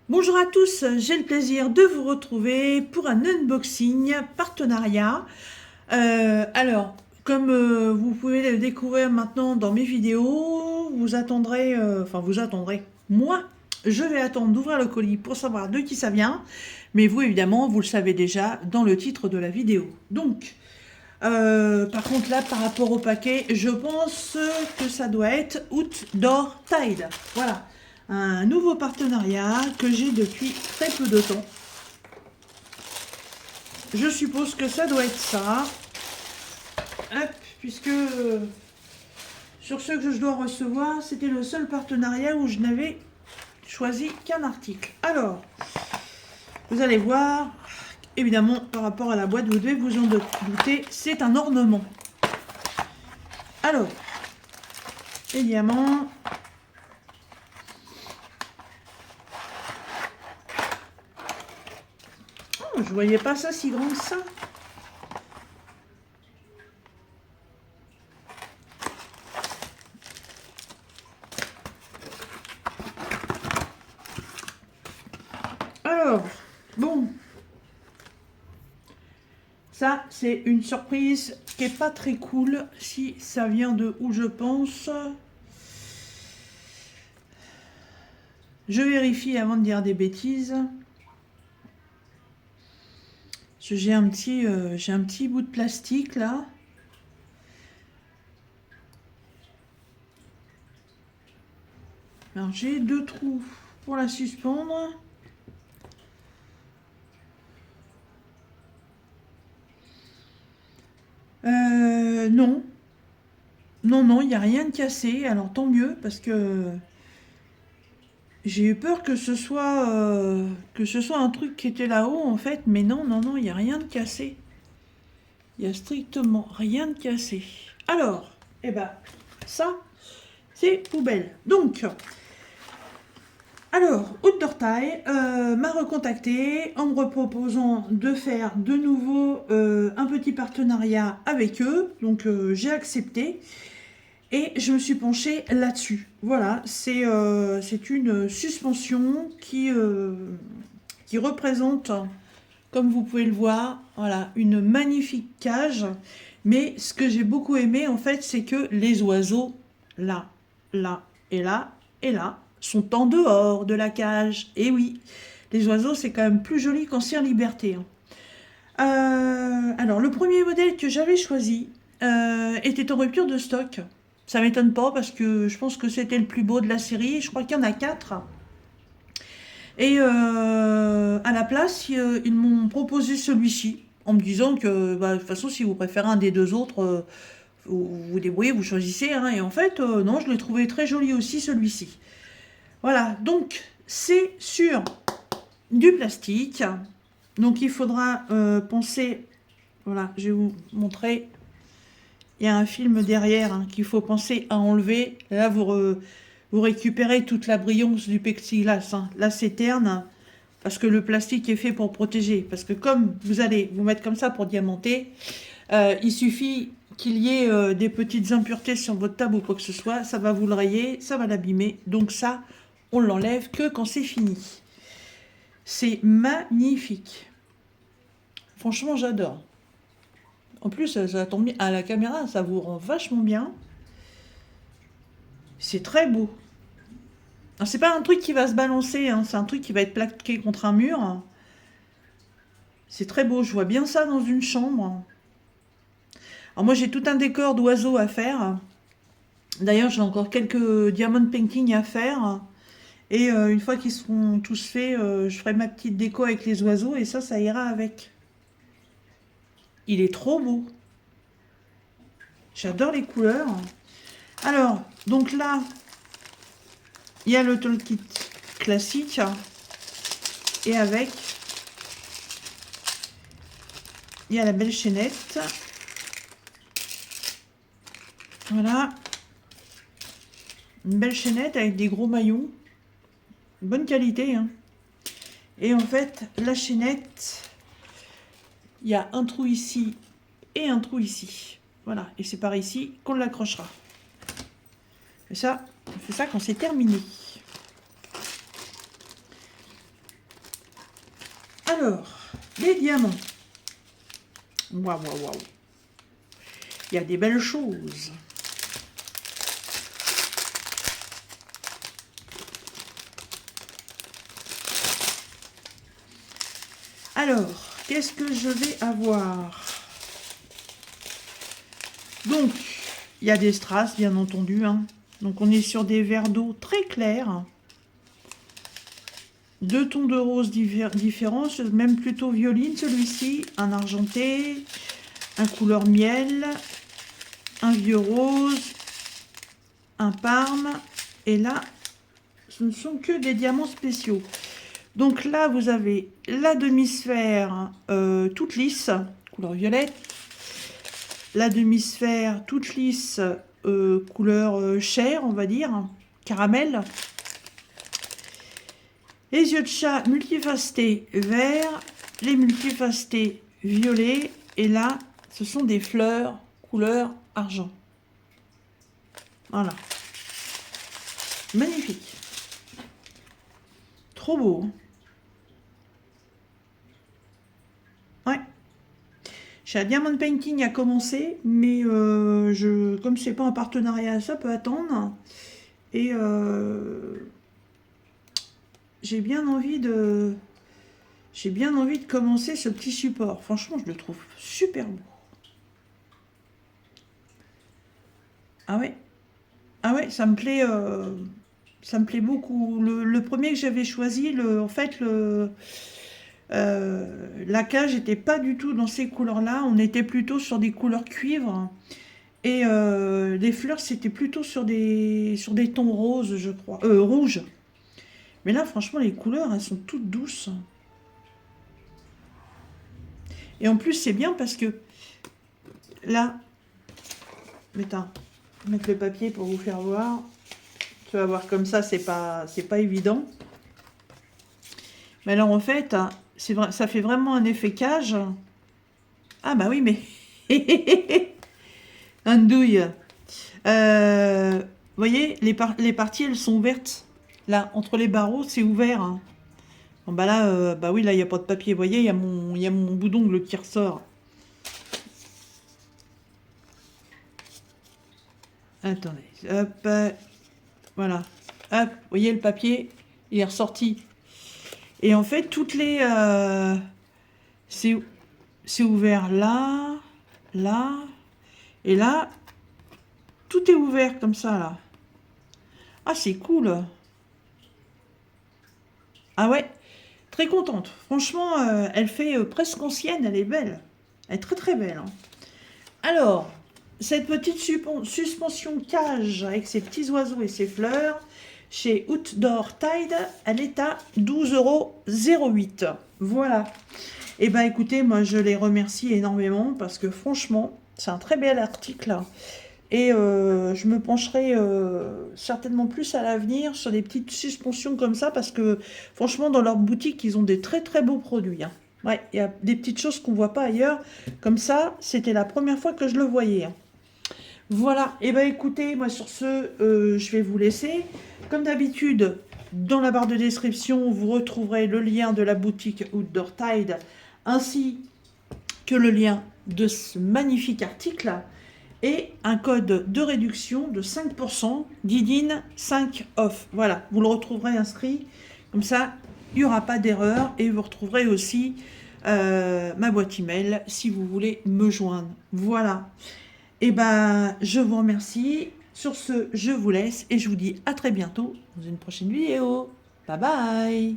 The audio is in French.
Bonjour à tous, j'ai le plaisir de vous retrouver pour un unboxing partenariat. Comme vous pouvez le découvrir maintenant dans mes vidéos, vous attendrez, moi, je vais attendre d'ouvrir le colis pour savoir de qui ça vient, mais vous évidemment, vous le savez déjà dans le titre de la vidéo. Donc, par contre là, par rapport au paquet, je pense que ça doit être Outdoor Tide. Voilà, un nouveau partenariat que j'ai depuis très peu de temps. Je suppose que ça doit être ça. Hop, puisque sur ceux que je dois recevoir, c'était le seul partenariat où je n'avais choisi qu'un article. Alors, vous allez voir, évidemment, par rapport à la boîte, vous devez vous en douter, c'est un ornement. Alors, évidemment, je voyais pas ça si grand que ça. Alors, bon, ça c'est une surprise qui est pas très cool si ça vient de où je pense. Je vérifie avant de dire des bêtises. J'ai un petit bout de plastique là. Alors j'ai deux trous pour la suspendre. Non. Non, il n'y a rien de cassé. Alors tant mieux parce que j'ai eu peur que ce soit un truc qui était là-haut en fait. Mais non, il n'y a rien de cassé. Il n'y a strictement rien de cassé. Alors, eh ben, ça, c'est poubelle. Donc, alors, Outdoor Tie m'a recontacté en me proposant de faire de nouveau un petit partenariat avec eux. Donc, j'ai accepté et je me suis penchée là-dessus. Voilà, c'est une suspension qui représente, comme vous pouvez le voir, voilà, une magnifique cage. Mais ce que j'ai beaucoup aimé, en fait, c'est que les oiseaux, là, là et là et là, sont en dehors de la cage. Et oui, les oiseaux, c'est quand même plus joli qu'Ancien Liberté. Hein. Alors, le premier modèle que j'avais choisi était en rupture de stock. Ça m'étonne pas parce que je pense que c'était le plus beau de la série. Je crois qu'il y en a 4. Et à la place, ils m'ont proposé celui-ci en me disant que bah, de toute façon, si vous préférez un des deux autres, vous vous débrouillez, vous choisissez. Hein. Et en fait, non, je l'ai trouvé très joli aussi celui-ci. Voilà, donc c'est sur du plastique. Donc il faudra penser, voilà, je vais vous montrer. Il y a un film derrière hein, qu'il faut penser à enlever. Là, vous récupérez toute la brillance du plexiglas. Hein. Là, c'est terne parce que le plastique est fait pour protéger. Parce que comme vous allez vous mettre comme ça pour diamanter, il suffit qu'il y ait des petites impuretés sur votre table ou quoi que ce soit, ça va vous le rayer, ça va l'abîmer. Donc ça, on l'enlève que quand c'est fini. C'est magnifique. Franchement, j'adore. En plus, ça tombe bien à la caméra, ça vous rend vachement bien. C'est très beau. C'est pas un truc qui va se balancer, hein, c'est un truc qui va être plaqué contre un mur. C'est très beau, je vois bien ça dans une chambre. Alors moi j'ai tout un décor d'oiseaux à faire. D'ailleurs j'ai encore quelques diamond painting à faire. Et une fois qu'ils seront tous faits, je ferai ma petite déco avec les oiseaux et ça ira avec. Il est trop beau. J'adore les couleurs. Alors, donc là, il y a le toolkit classique et avec, il y a la belle chaînette. Voilà. Une belle chaînette avec des gros maillons. Bonne qualité. Hein. Et en fait, la chaînette, il y a un trou ici et un trou ici. Voilà. Et c'est par ici qu'on l'accrochera. Et ça, on fait ça quand c'est terminé. Alors, les diamants. Waouh, waouh, waouh. Il y a des belles choses. Alors, qu'est-ce que je vais avoir? Donc, il y a des strass, bien entendu. Hein. Donc, on est sur des verres d'eau très clairs. 2 tons de rose différents, même plutôt violine celui-ci. Un argenté, un couleur miel, un vieux rose, un parme. Et là, ce ne sont que des diamants spéciaux. Donc là, vous avez la demi-sphère toute lisse, couleur violette. La demi-sphère toute lisse, couleur chair, on va dire, caramel. Les yeux de chat multifacettés vert, les multifacettés violet. Et là, ce sont des fleurs couleur argent. Voilà. Magnifique. Trop beau. Ouais. Chez Diamond Painting a commencé, mais comme c'est pas un partenariat, ça peut attendre. Et j'ai bien envie de commencer ce petit support. Franchement, je le trouve super beau. Ah ouais. Ah ouais, ça me plaît beaucoup. Le premier que j'avais choisi, la cage n'était pas du tout dans ces couleurs-là. On était plutôt sur des couleurs cuivre. Et les fleurs, c'était plutôt sur des tons roses, je crois. Rouges. Mais là, franchement, les couleurs, elles sont toutes douces. Et en plus, c'est bien parce que là, mettre le papier pour vous faire voir. Tu vas voir comme ça, c'est pas évident. Mais alors, en fait, c'est vrai, ça fait vraiment un effet cage. Ah bah oui, mais... Andouille. Vous voyez, les parties, elles sont ouvertes. Là, entre les barreaux, c'est ouvert. Hein. Bon, bah là, bah oui, là, il n'y a pas de papier. Vous voyez, il y a mon bout d'ongle qui ressort. Attendez, hop, voilà. Hop, vous voyez, le papier, il est ressorti. Et en fait, toutes les... c'est ouvert là, là, et là, tout est ouvert comme ça, là. Ah, c'est cool. Ah ouais, très contente. Franchement, elle fait presque ancienne, elle est belle. Elle est très très belle. Hein. Alors, cette petite suspension cage avec ses petits oiseaux et ses fleurs, chez Outdoor Tide, elle est à 12,08 €. Voilà. Et ben écoutez, moi je les remercie énormément parce que franchement, c'est un très bel article. Et je me pencherai certainement plus à l'avenir sur des petites suspensions comme ça parce que franchement, dans leur boutique, ils ont des très très beaux produits. Hein. Ouais, il y a des petites choses qu'on ne voit pas ailleurs. Comme ça, c'était la première fois que je le voyais. Hein. Voilà, et ben écoutez, moi sur ce, je vais vous laisser. Comme d'habitude, dans la barre de description, vous retrouverez le lien de la boutique Outdoor Tide ainsi que le lien de ce magnifique article et un code de réduction de 5%, Didine 5 off. Voilà, vous le retrouverez inscrit, comme ça, il n'y aura pas d'erreur et vous retrouverez aussi ma boîte email si vous voulez me joindre. Voilà, et ben je vous remercie. Sur ce, je vous laisse et je vous dis à très bientôt dans une prochaine vidéo. Bye bye.